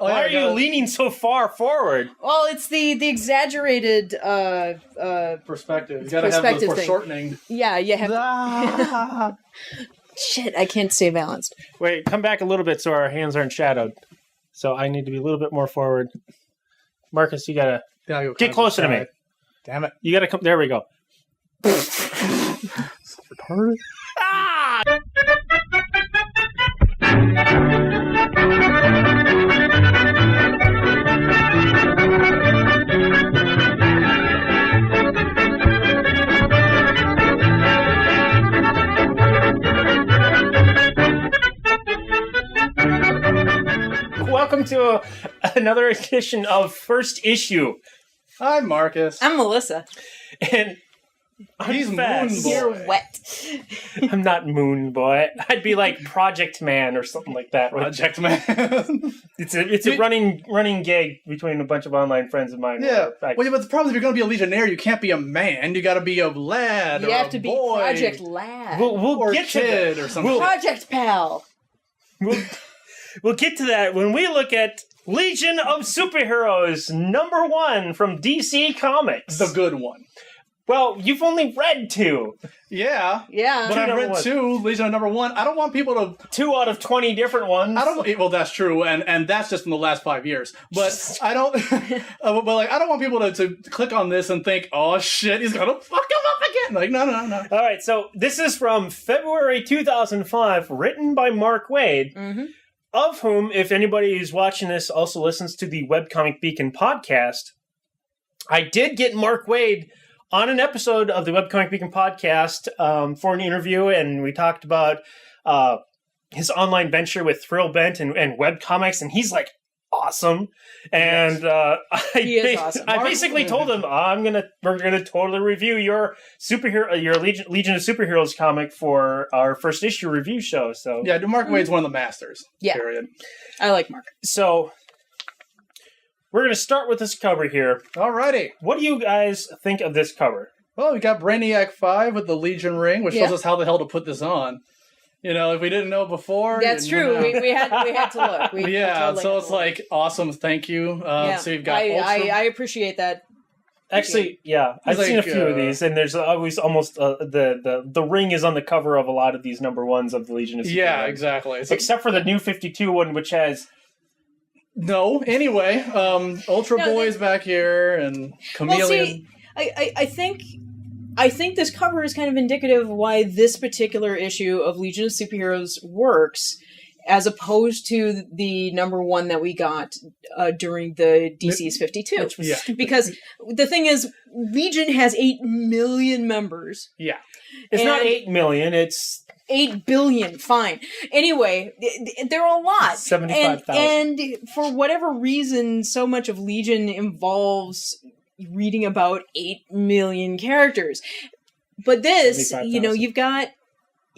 Why are you leaning so far forward? Well, it's the exaggerated perspective. You gotta have the foreshortening. Yeah, you have. Shit, I can't stay balanced. Wait, come back a little bit so our hands aren't shadowed. So I need to be a little bit more forward. Marcus, you gotta get closer to me. Damn it! You gotta come. There we go. Retarded. Ah! Welcome to another edition of First Issue. I'm Marcus. I'm Melissa. And he's Moon Boy. You're wet. I'm not Moon Boy. I'd be like Project Man or something like that. Project Man. It's a running gag between a bunch of online friends of mine. Yeah. Well, but the problem is, if you're going to be a Legionnaire, you can't be a man. You got to be a lad. You or have a to be boy. Project Lad. We'll or get kid to or something. Project Pal. We'll get to that when we look at Legion of Superheroes #1 from DC Comics. The good one. Well, you've only read 2. Yeah. Yeah. But I've read 2, Legion of #1. I don't want people to... 2 out of 20 different ones. Well, that's true, and that's just from the last 5 years. But I don't... but I don't want people to click on this and think, oh, shit, he's gonna fuck him up again. Like, no. All right, so this is from February 2005, written by Mark Waid. Mm-hmm. Of whom, if anybody who's watching this also listens to the Webcomic Beacon podcast, I did get Mark Waid on an episode of the Webcomic Beacon podcast for an interview, and we talked about his online venture with Thrillbent and webcomics, and he's like awesome. And he is awesome. I basically told him we're gonna totally review your Legion of Superheroes comic for our first issue review show. So yeah, Mark Waid's one of the masters. Yeah, period. I like Mark. So we're gonna start with this cover here. Alrighty, what do you guys think of this cover? Well, we got Brainiac 5 with the Legion ring, which shows us how the hell to put this on. You know, if we didn't know before... That's true. We had to look. So it's like, awesome, thank you. So you've got I appreciate that. Actually, yeah. I've seen a few of these, and there's always almost... the ring is on the cover of a lot of these #1s of the Legion of Superheroes. Yeah, exactly. So, except for the New 52 one, which has... No, anyway. Ultra Boy's back here, and Chameleon... Well, see, I think this cover is kind of indicative of why this particular issue of Legion of Superheroes works, as opposed to the #1 that we got during the DC's 52. Yeah. Because the thing is, Legion has 8 million members. Yeah. It's not 8 million, it's... 8 billion, fine. Anyway, there are a lot. 75,000. And for whatever reason, so much of Legion involves reading about 8 million characters. But this, you've got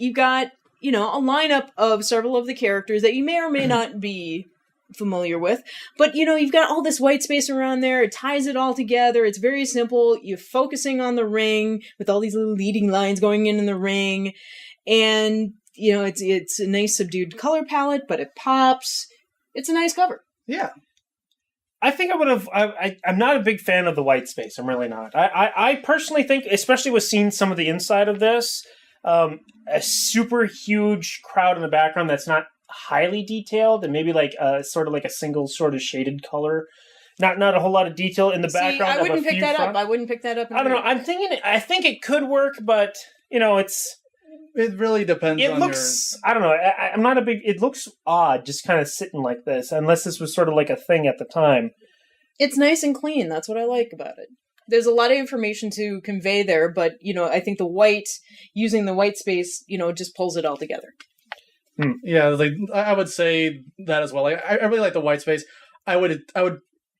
a lineup of several of the characters that you may or may not be familiar with. But, you've got all this white space around there. It ties it all together. It's very simple. You're focusing on the ring with all these little leading lines going in the ring. And, it's a nice subdued color palette, but it pops. It's a nice cover. Yeah. I think I would have... I'm not a big fan of the white space. I'm really not. I personally think, especially with seeing some of the inside of this, a super huge crowd in the background that's not highly detailed, and maybe like sort of like a single sort of shaded color. Not a whole lot of detail in the background. I wouldn't pick that up. I wouldn't pick that up. I don't know. I think it could work, but it's... It really depends on I don't know. I'm not a big... It looks odd just kind of sitting like this, unless this was sort of like a thing at the time. It's nice and clean. That's what I like about it. There's a lot of information to convey there, but, I think using the white space, just pulls it all together. Yeah, I would say that as well. I really like the white space. I would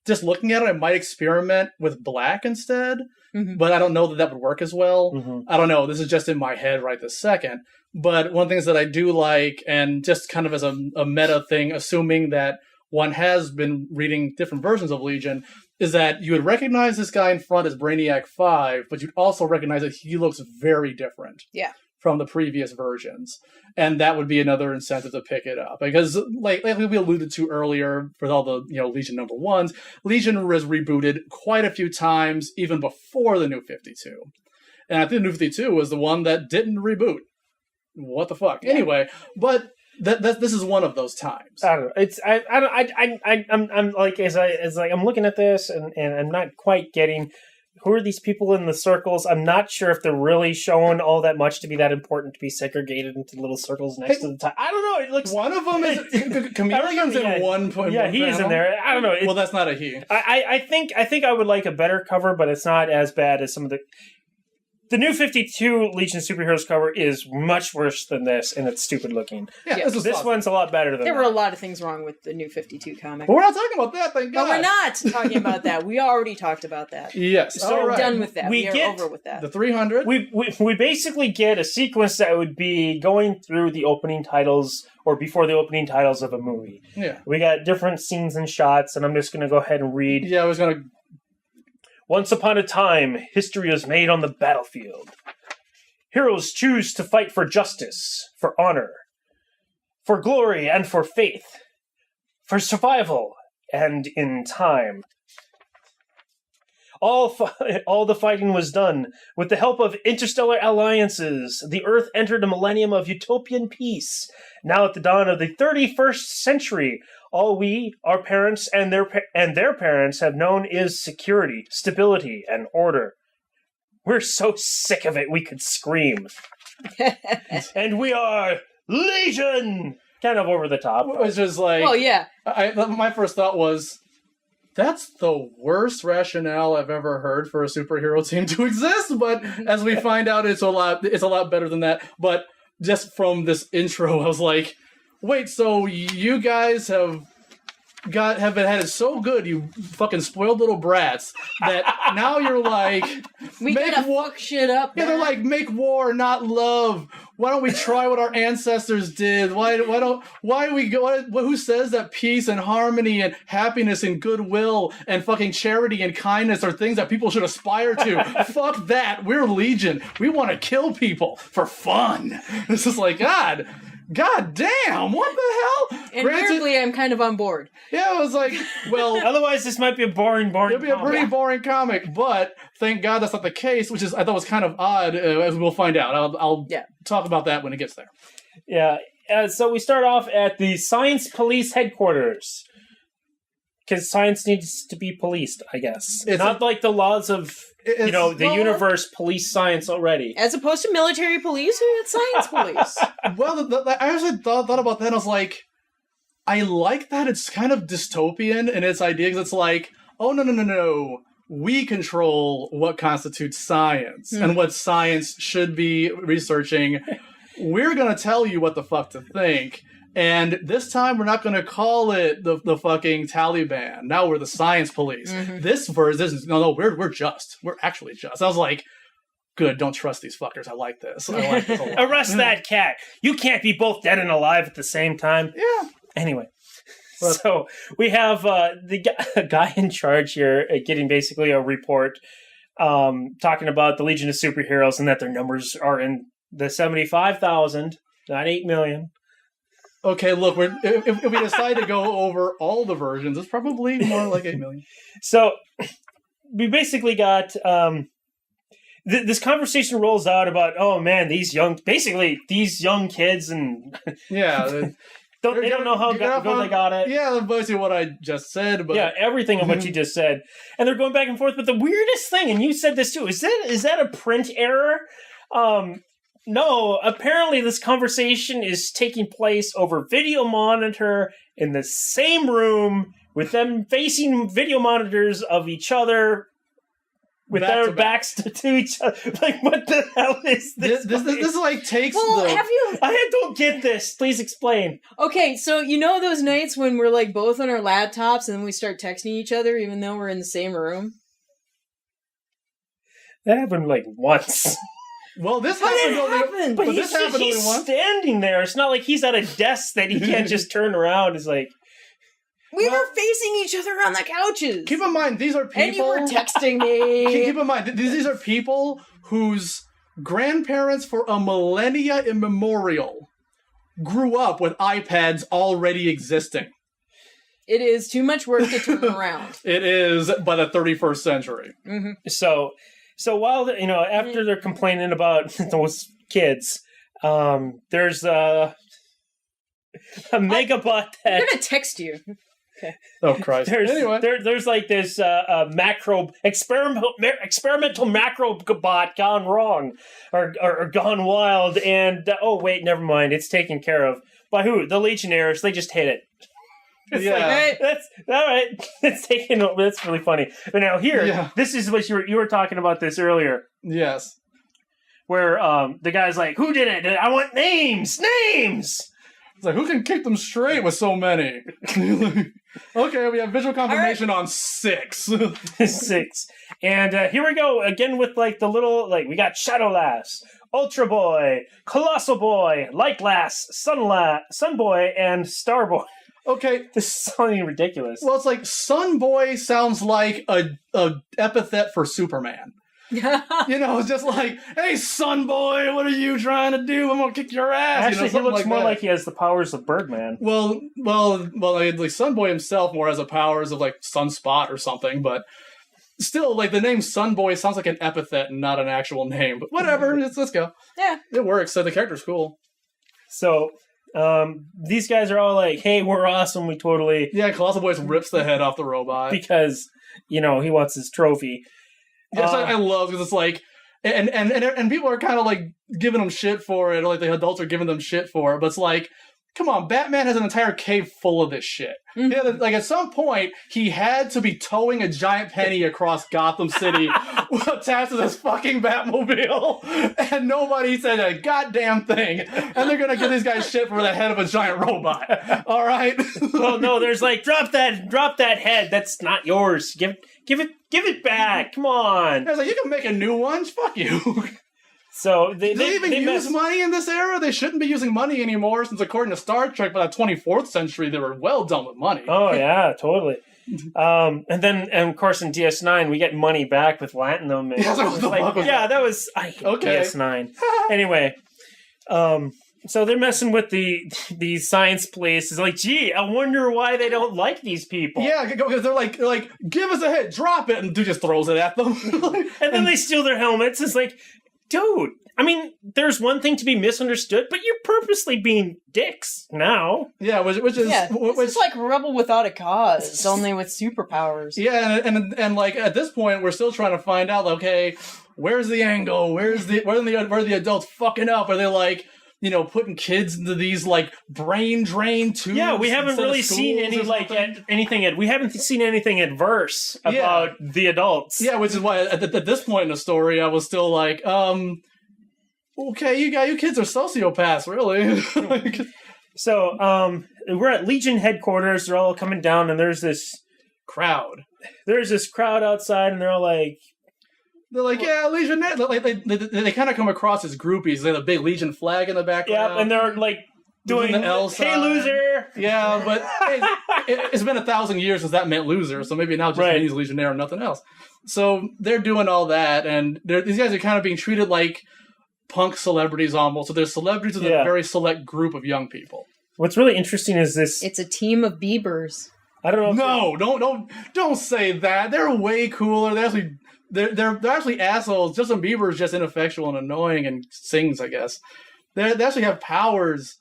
just looking at it, I might experiment with black instead. Mm-hmm. But I don't know that would work as well. Mm-hmm. I don't know. This is just in my head right this second. But one of the things that I do like, and just kind of as a meta thing, assuming that one has been reading different versions of Legion, is that you would recognize this guy in front as Brainiac 5, but you'd also recognize that he looks very different from the previous versions. And that would be another incentive to pick it up. Because, like we alluded to earlier, for all the Legion number ones, Legion was rebooted quite a few times, even before the New 52. And I think the New 52 was the one that didn't reboot. What the fuck? Yeah. Anyway, but this is one of those times. I don't know. I'm like I'm looking at this and I'm not quite getting who are these people in the circles. I'm not sure if they're really showing all that much to be that important to be segregated into little circles next to the time. I don't know. It looks one of them is Chameleon's in one point. Yeah, he's in there. I don't know. Well, that's not a he. I think I would like a better cover, but it's not as bad as some of the. The New 52 Legion of Superheroes cover is much worse than this, and it's stupid looking. Yeah, this one's a lot better than There were a lot of things wrong with the New 52 comic. But we're not talking about that, thank God. But we're not talking about that. We already talked about that. Yes. So we're done with that. We are over with that. The 300. We basically get a sequence that would be going through the opening titles or before the opening titles of a movie. Yeah. We got different scenes and shots, and I'm just going to go ahead and read. Yeah, I was going to... Once upon a time, history was made on the battlefield. Heroes choose to fight for justice, for honor, for glory and for faith, for survival and in time. All the fighting was done with the help of interstellar alliances. The Earth entered a millennium of utopian peace. Now at the dawn of the 31st century, all we, our parents, and their parents have known is security, stability, and order. We're so sick of it, we could scream. And we are Legion! Kind of over the top. It was just like... Well, yeah. My first thought was, that's the worst rationale I've ever heard for a superhero team to exist, but as we find out, it's a lot better than that. But just from this intro, I was like, wait, so you guys have had it so good, you fucking spoiled little brats, that now you're like, we gotta fuck shit up. Yeah, they're like, make war, not love. Why don't we try what our ancestors did? Who says that peace and harmony and happiness and goodwill and fucking charity and kindness are things that people should aspire to? Fuck that. We're Legion. We want to kill people for fun. This is like, God damn, what the hell? And weirdly, I'm kind of on board. Yeah, I was like, well... Otherwise, this might be a boring it'll be a pretty boring comic, but thank God that's not the case, which I thought was kind of odd, as we'll find out. I'll talk about that when it gets there. Yeah, so we start off at the Science Police headquarters. Because science needs to be policed, I guess. It's not like the laws of... the universe police science already. As opposed to military police, it's science police. Well, I actually thought about that, and I was like, I like that it's kind of dystopian in its idea, because it's like, oh, no. We control what constitutes science, and what science should be researching. We're going to tell you what the fuck to think. And this time, we're not going to call it the fucking Taliban. Now we're the science police. Mm-hmm. This is we're just. We're actually just. I was like, good, don't trust these fuckers. I like this. I like this a lot. Arrest that cat. You can't be both dead and alive at the same time. Yeah. Anyway. So we have the guy in charge here getting basically a report talking about the Legion of Superheroes and that their numbers are in the 75,000, not 8 million. Okay, look, if we decide to go over all the versions, it's probably more like 8 million. So we basically got this conversation rolls out about, oh man, these young kids and yeah, they don't know how good they got it. Yeah, that's basically what I just said. But yeah, everything of what you just said, and they're going back and forth. But the weirdest thing, and you said this too, is that a print error? No, apparently this conversation is taking place over video monitor in the same room with them facing video monitors of each other with their backs to each other. Like, what the hell is this? This like takes I don't get this. Please explain. Okay, so you know those nights when we're like both on our laptops and then we start texting each other even though we're in the same room? That happened like once. Well, this happened only but he's standing there. It's not like he's at a desk that he can't just turn around. It's like... We were facing each other on the couches. Keep in mind, these are people... And you were texting me. Keep in mind, these are people whose grandparents for a millennia immemorial grew up with iPads already existing. It is too much work to turn around. It is by the 31st century. Mm-hmm. So while after they're complaining about those kids, there's a megabot that I'm gonna text you. Okay. Oh Christ! There's like this experimental macrobot gone wrong or gone wild, and wait, never mind, it's taken care of by who? The Legionnaires. They just hit it. It's like, that's all right. It's taken. That's really funny. But now here, this is what you were talking about this earlier. Yes. Where the guy's like, "Who did it? I want names. Names." It's like, who can keep them straight with so many? Okay, we have visual confirmation on 6. 6. And here we go again with like the little, like we got Shadow Lass, Ultra Boy, Colossal Boy, Light Lass, Sun Boy, and Star Boy. Okay. This is sounding ridiculous. Well, it's like Sun Boy sounds like a epithet for Superman. It's just like, hey, Sun Boy, what are you trying to do? I'm gonna kick your ass. Actually, he looks more like he has the powers of Birdman. Well, like Sun Boy himself more has the powers of like Sunspot or something, but still, like the name Sun Boy sounds like an epithet and not an actual name. But whatever, let's go. Yeah, it works. So the character's cool. So. These guys are all like, hey, we're awesome, we totally... Yeah, Colossal Boy rips the head off the robot. Because, he wants his trophy. Yeah, I love, because it's like... And people are kind of like giving them shit for it, or like the adults are giving them shit for it, but it's like, come on, Batman has an entire cave full of this shit. Mm-hmm. Yeah, like at some point, he had to be towing a giant penny across Gotham City attached to this fucking Batmobile, and nobody said a goddamn thing. And they're gonna give these guys shit for the head of a giant robot. All right? Well, no, there's like, drop that head. That's not yours. Give it back. Come on. I was like, you can make a new one. Fuck you. So they even use money in this era? They shouldn't be using money anymore, since according to Star Trek, by the 24th century, they were well done with money. Oh, yeah, totally. And of course, in DS9, we get money back with Latinum. And I hate DS9. Anyway, so they're messing with the science police. It's like, gee, I wonder why they don't like these people. Yeah, because they're like, give us a hit, drop it, and dude just throws it at them. and then they steal their helmets. It's like... Dude, I mean, there's one thing to be misunderstood, but you're purposely being dicks now. Yeah, which is like Rebel Without a Cause, only with superpowers. Yeah, and like at this point, we're still trying to find out. Okay, where's the angle? Where are the adults fucking up? Are they like, putting kids into these like brain drain tubes? Yeah, we haven't really seen anything. We haven't seen anything adverse about the adults. Yeah, which is why at this point in the story, I was still like, okay, you kids are sociopaths, really. So, we're at Legion headquarters. They're all coming down, and there's this crowd. There's this crowd outside, and they're all like. They're like, yeah, Legion. Like, they kind of come across as groupies. They have a big Legion flag in the background. Yeah, and they're like doing the L sign. Hey, loser. Yeah, but it's been 1,000 years since that meant loser, so maybe now it just means Legionnaire and nothing else. So they're doing all that, and these guys are kind of being treated like punk celebrities almost. So they're celebrities with a very select group of young people. What's really interesting is this. It's a team of Biebers. I don't know. No, don't say that. They're way cooler. They're actually assholes. Justin Bieber is just ineffectual and annoying and sings, I guess. They actually have powers.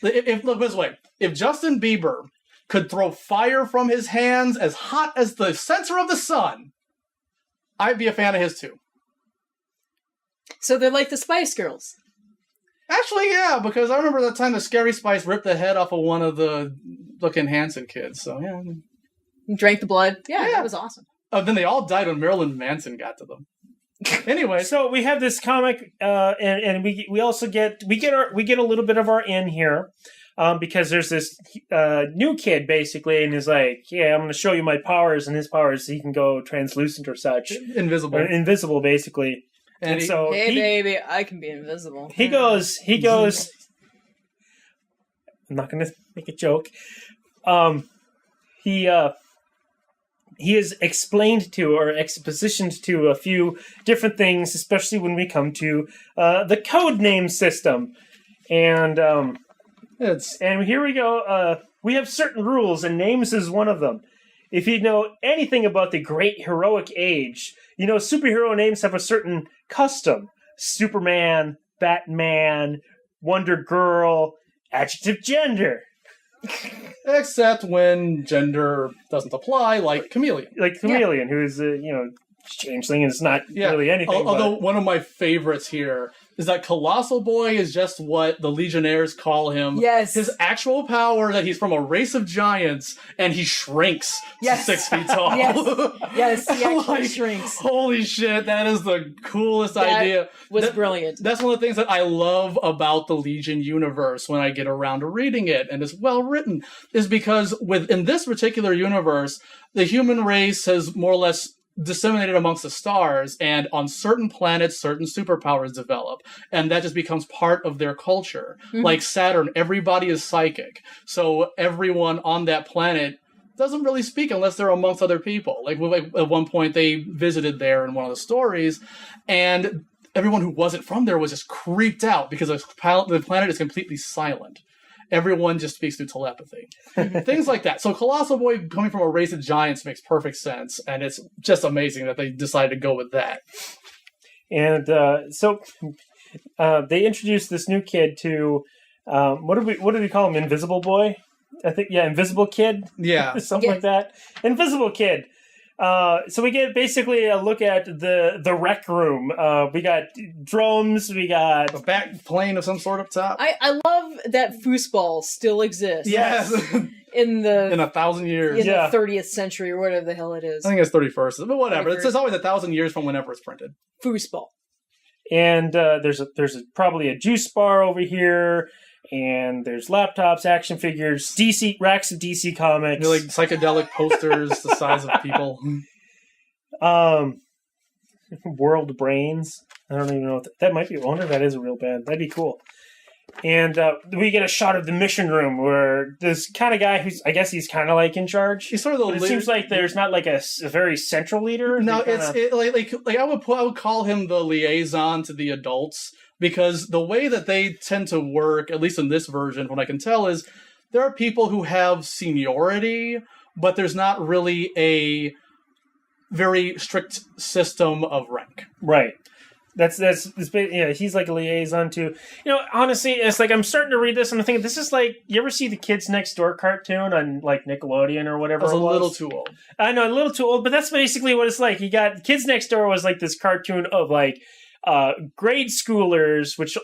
Look this way. If Justin Bieber could throw fire from his hands as hot as the center of the sun, I'd be a fan of his too. So they're like the Spice Girls. Actually, yeah, because I remember the time the Scary Spice ripped the head off of one of the looking Hanson kids. So yeah, drank the blood. Yeah, that was awesome. Then they all died when Marilyn Manson got to them. Anyway, so we have this comic, and we also get a little bit of our in here, because there's this new kid basically, and he's like, yeah, I'm going to show you my powers, and his powers, he can go translucent or such, invisible basically. And so, hey baby, I can be invisible. He goes. I'm not going to make a joke. He he is explained to or expositioned to a few different things, especially when we come to the code name system. And here we go. We have certain rules, and names is one of them. If you know anything about the Great Heroic Age, you know superhero names have a certain custom. Superman, Batman, Wonder Girl, adjective gender. Except when gender doesn't apply, like Chameleon. Who is changeling, and it's not really anything. Although one of my favorites here is that Colossal Boy is just what the Legionnaires call him. Yes. His actual power that he's from a race of giants and he shrinks to 6 feet tall. Yes, he actually shrinks. Holy shit, that is the coolest idea. Was brilliant. That's one of the things that I love about the Legion universe when I get around to reading it, and it's well written, is because within this particular universe, the human race has more or less disseminated amongst the stars, and on certain planets, certain superpowers develop, and that just becomes part of their culture. Mm-hmm. Like Saturn, everybody is psychic, so everyone on that planet doesn't really speak unless they're amongst other people. Like at one point, they visited there in one of the stories, and everyone who wasn't from there was just creeped out because the planet is completely silent. Everyone just speaks through telepathy. Things like that. So Colossal Boy coming from a race of giants makes perfect sense, and it's just amazing that they decided to go with that. And so they introduced this new kid to what did we call him? Invisible Boy? I think Invisible Kid. Yeah, something like that. Invisible Kid. So we get basically a look at the rec room. We got drums, we got a back plane of some sort up top. I love that foosball still exists. Yes. In 1,000 years. In the 30th century or whatever the hell it is. I think it's 31st, but whatever. It's always 1,000 years from whenever it's printed. Foosball. And there's probably a juice bar over here. And there's laptops, action figures, racks of DC comics. They're like psychedelic posters the size of people. World Brains. I don't even know what that might be. I wonder if that is a real band. That'd be cool. And we get a shot of the mission room where this kind of guy who's, I guess he's kind of like in charge. He's sort of the leader. It seems like there's not like a very central leader. No, I would call him the liaison to the adults. Because the way that they tend to work, at least in this version, what I can tell is there are people who have seniority, but there's not really a very strict system of rank. Right. He's like a liaison to, honestly, it's like I'm starting to read this and I'm thinking, this is like, you ever see the Kids Next Door cartoon on like Nickelodeon or whatever? It was a little too old. I know, a little too old, but that's basically what it's like. You got Kids Next Door was like this cartoon of like, grade schoolers, which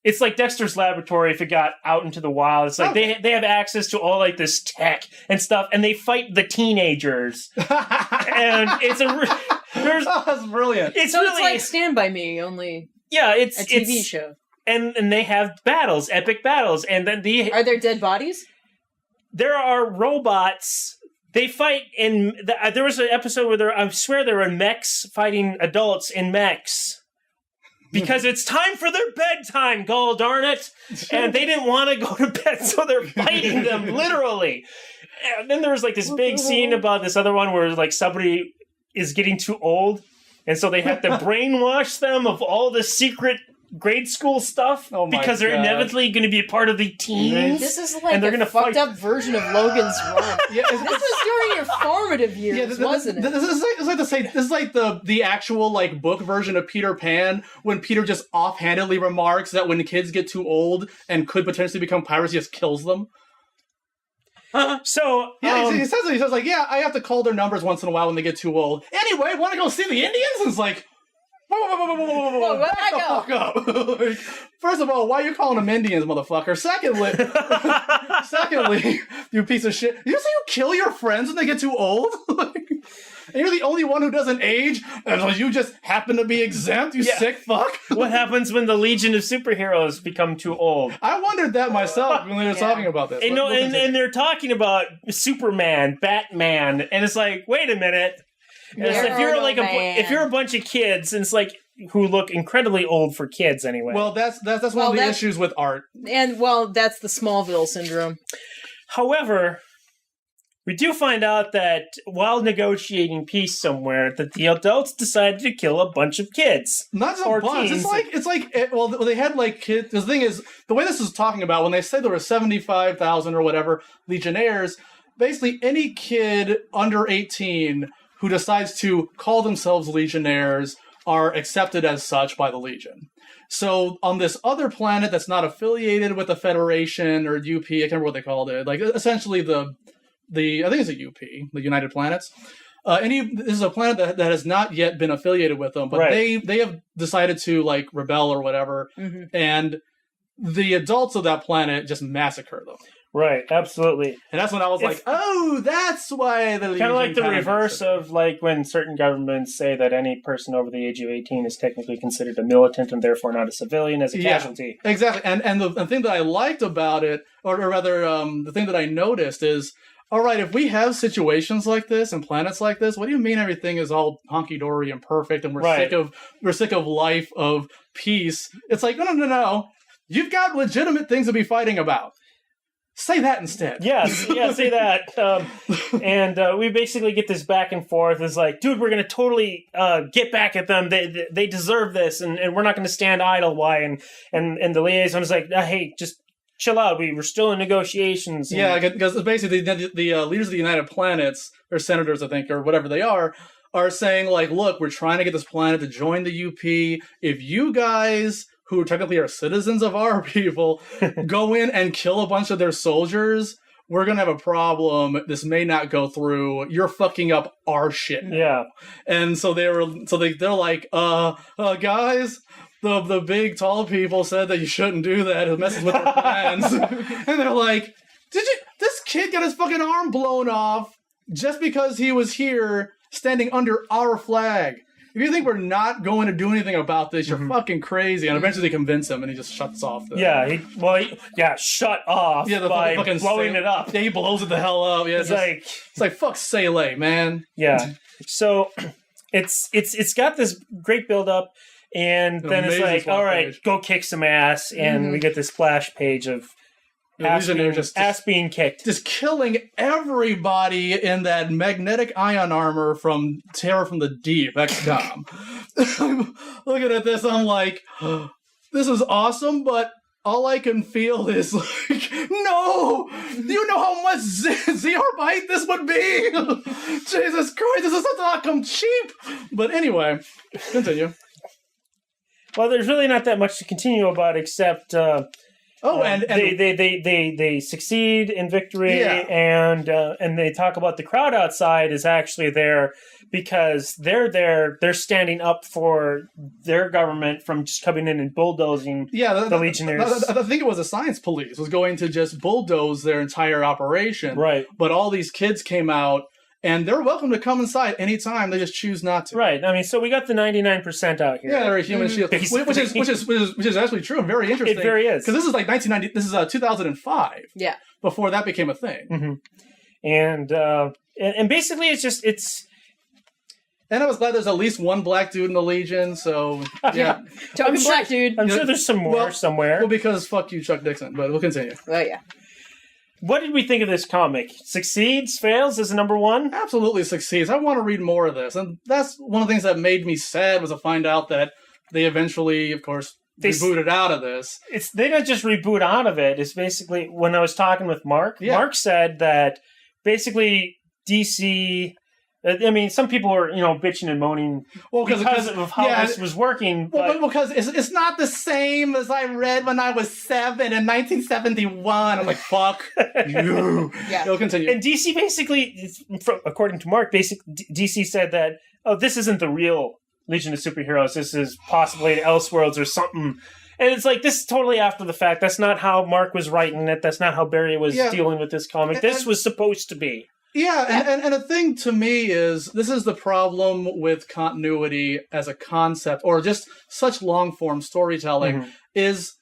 it's like Dexter's Laboratory if it got out into the wild. It's like they have access to all like this tech and stuff, and they fight the teenagers. And it's that's brilliant. It's like Stand By Me, only it's a TV show. And they have battles, epic battles, and then are there dead bodies? There are robots. They fight in... there was an episode where I swear there were mechs fighting adults in mechs. Because it's time for their bedtime, gall darn it! And they didn't want to go to bed, so they're fighting them, literally. And then there was like this big scene about this other one where like somebody is getting too old, and so they have to brainwash them of all the secret grade school stuff because they're inevitably going to be a part of the teens. This is like a fucked up version of Logan's Run. This was during your formative years, wasn't it? This is like the actual like book version of Peter Pan, when Peter just offhandedly remarks that when the kids get too old and could potentially become pirates, he just kills them. So he says like, I have to call their numbers once in a while when they get too old. Anyway, want to go see the Indians? And it's like, whoa, back the fuck up. Like, first of all, why are you calling them Indians, motherfucker? Secondly, you piece of shit. You say you kill your friends when they get too old? And you're the only one who doesn't age, and you just happen to be exempt, you sick fuck? What happens when the Legion of Superheroes become too old? I wondered that myself when they were talking about this. And they're talking about Superman, Batman, and it's like, wait a minute. If you're a bunch of kids, and it's like who look incredibly old for kids anyway. Well, that's one of the issues with art, and that's the Smallville syndrome. However, We do find out that while negotiating peace somewhere, that the adults decided to kill a bunch of kids. Not just a bunch. Well, they had like kids. The thing is, the way this is talking about, when they said there were 75,000 or whatever Legionnaires, basically any kid under 18 who decides to call themselves Legionnaires are accepted as such by the Legion. So on this other planet that's not affiliated with the Federation or UP, I can't remember what they called it. Like essentially the I think it's a UP, the United Planets. This is a planet that has not yet been affiliated with them, but they have decided to like rebel or whatever, and the adults of that planet just massacre them. Right, absolutely. And that's when I was like, oh, that's why the Legion kind of like the reverse of like when certain governments say that any person over the age of 18 is technically considered a militant and therefore not a civilian as a casualty. Exactly. And the thing that I liked about it, or rather the thing that I noticed is, all right, if we have situations like this and planets like this, what do you mean everything is all honky-dory and perfect and we're sick of life of peace? It's like, no. You've got legitimate things to be fighting about. Say that instead. Yes, say that. And we basically get this back and forth. It's like, dude, we're going to totally get back at them. They deserve this, and we're not going to stand idle. Why? And the liaison is like, hey, just chill out. We're still in negotiations. Yeah, because basically the leaders of the United Planets, or senators, I think, or whatever they are saying, like, look, we're trying to get this planet to join the UP. If you guys, who technically are citizens of our people, go in and kill a bunch of their soldiers, we're going to have a problem. This may not go through. You're fucking up our shit now. Yeah. And so they're like, guys, the big tall people said that you shouldn't do that. It messes with their plans. And they're like, this kid got his fucking arm blown off just because he was here standing under our flag. If you think we're not going to do anything about this, you're fucking crazy. And eventually they convince him, and he just shuts off. Shut off. Yeah, by fucking blowing it up. Yeah, he blows it the hell up. Yeah, it's like fuck Sele, man. Yeah. So it's got this great build up, and then it's like, all right, go kick some ass, and we get this splash page of ass being kicked. Just killing everybody in that magnetic ion armor from Terror from the Deep, XCOM. Looking at this, I'm like, this is awesome, but all I can feel is like, no! Do you know how much Zeorbite this would be? Jesus Christ, this is not come cheap! But anyway, continue. Well, there's really not that much to continue about except... and they succeed in victory, and they talk about the crowd outside is actually there because they're standing up for their government from just coming in and bulldozing the Legionnaires. I think it was the science police was going to just bulldoze their entire operation, right? But all these kids came out. And they're welcome to come inside anytime. They just choose not to. Right. I mean, so we got the 99% out here. Yeah, they're a human shield, which is actually true and very interesting. It very is, because this is like 1990. This is 2005. Yeah. Before that became a thing. And basically, it's. And I was glad there's at least one black dude in the Legion. So yeah, talking black dude. I'm sure there's some more somewhere. Well, because fuck you, Chuck Dixon. But we'll continue. Oh yeah. What did we think of this comic? Succeeds, fails as number one? Absolutely succeeds. I want to read more of this. And that's one of the things that made me sad was to find out that they eventually, of course, rebooted out of this. They don't just reboot out of it. It's basically, when I was talking with Mark, Mark said that basically DC... I mean, some people are, bitching and moaning because of how this was working. Well, because it's not the same as I read when I was 7 in 1971. I'm like, fuck you. It'll continue. And DC basically, according to Mark, DC said that, this isn't the real Legion of Superheroes. This is possibly Elseworlds or something. And it's like, this is totally after the fact. That's not how Mark was writing it. That's not how Barry was dealing with this comic. This was supposed to be. Yeah, and the thing to me is, this is the problem with continuity as a concept, or just such long-form storytelling, is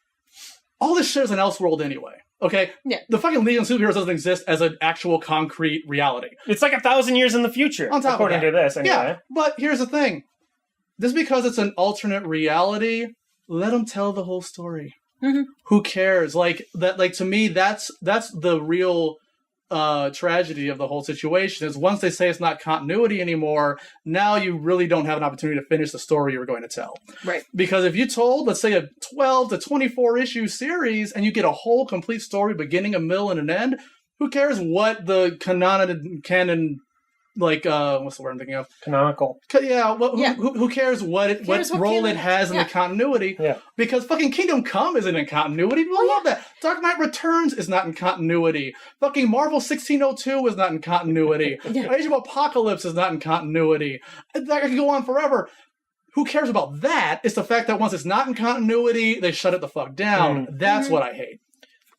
all this shit is an Elseworld anyway, okay? Yeah. The fucking Legion of Superheroes doesn't exist as an actual concrete reality. It's like 1,000 years in the future, according to this, anyway. Yeah, but here's the thing. Just because it's an alternate reality, let them tell the whole story. Who cares? To me, that's the real... tragedy of the whole situation is once they say it's not continuity anymore, now you really don't have an opportunity to finish the story you were going to tell. Right. Because if you told, let's say, a 12 to 24 issue series and you get a whole complete story, beginning, a middle, and an end, who cares what the canon like what's the word I'm thinking of? Canonical. Yeah, who cares what role it has in the continuity? Yeah. Because fucking Kingdom Come isn't in continuity. People love that. Dark Knight Returns is not in continuity. Fucking Marvel 1602 is not in continuity. Age of Apocalypse is not in continuity. That can go on forever. Who cares about that? It's the fact that once it's not in continuity, they shut it the fuck down. That's what I hate.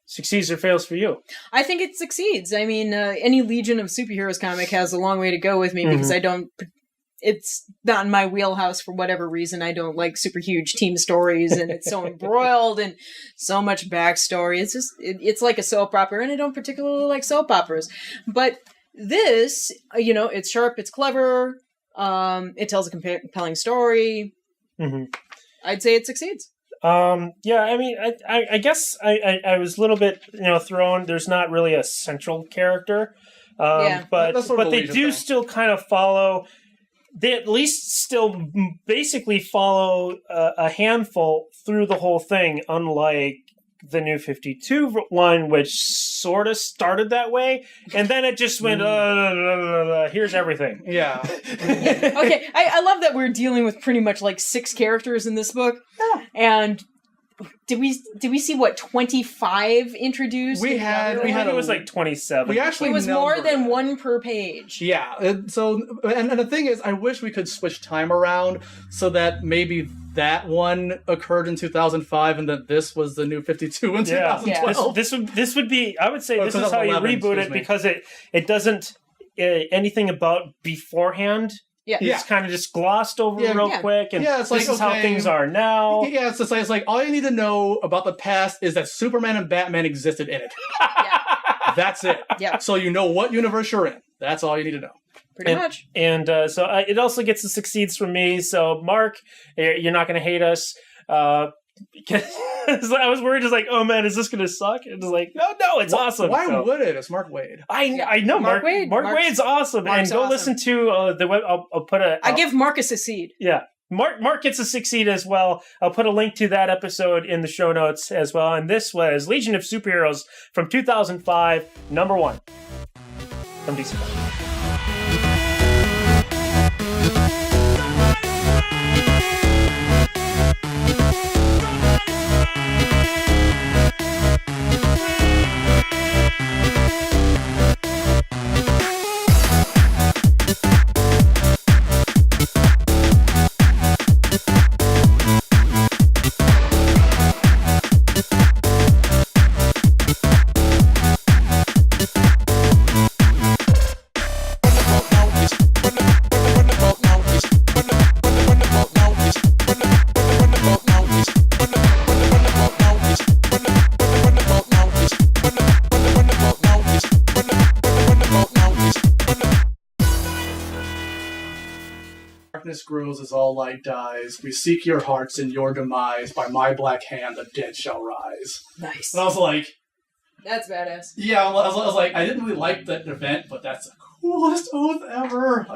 Succeeds or fails for you? I think it succeeds. I mean, any Legion of Superheroes comic has a long way to go with me because I don't. It's not in my wheelhouse for whatever reason. I don't like super huge team stories, and it's so embroiled and so much backstory. It's just it's like a soap opera, and I don't particularly like soap operas. But this, it's sharp, it's clever, it tells a compelling story. I'd say it succeeds. Yeah, I mean, I guess I was a little bit, thrown. There's not really a central character, but they do still kind of follow. They at least still basically follow a handful through the whole thing, unlike the New 52 one, which sort of started that way, and then it just went, here's everything. Yeah. Okay, I love that we're dealing with pretty much like 6 characters in this book, and did we see what 25 introduced? We had it was like 27. We actually it was more than one per page. Yeah. So and the thing is, I wish we could switch time around so that maybe that one occurred in 2005 and that this was the New 52 in 2012. This would be, I would say, this is how you reboot it, because it doesn't anything about beforehand. Yeah. It's kind of just glossed over real quick, and it's this is how things are now. Yeah, it's like all you need to know about the past is that Superman and Batman existed in it. That's it. Yeah. So you know what universe you're in. That's all you need to know. Pretty much. And so it also gets the succeeds from me. So Mark, you're not going to hate us. Because I was worried, just like, oh man, is this going to suck? And it's like, no, it's awesome. Why would it? It's Mark Waid. I know Mark Waid. Mark Waid's awesome. Mark's and go awesome. listen to the web. I'll put I give Mark a succeed. Yeah. Mark gets a succeed as well. I'll put a link to that episode in the show notes as well. And this was Legion of Superheroes from 2005, number 1 from DC Comics. Darkness grows as all light dies. We seek your hearts in your demise. By my black hand, the dead shall rise. Nice. And I was like, that's badass. Yeah, I was like, I didn't really like that event, but that's the coolest oath ever.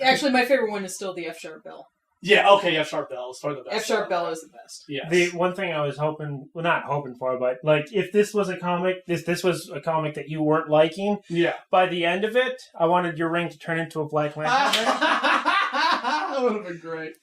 Actually, my favorite one is still the F-sharp bell. Yeah, okay, F-sharp bell is probably the best. F-sharp bell is the best. Yes. The one thing I was hoping, well, not hoping for, but like if this was a comic, this was a comic that you weren't liking. Yeah. By the end of it, I wanted your ring to turn into a Black Lantern. That would have been great.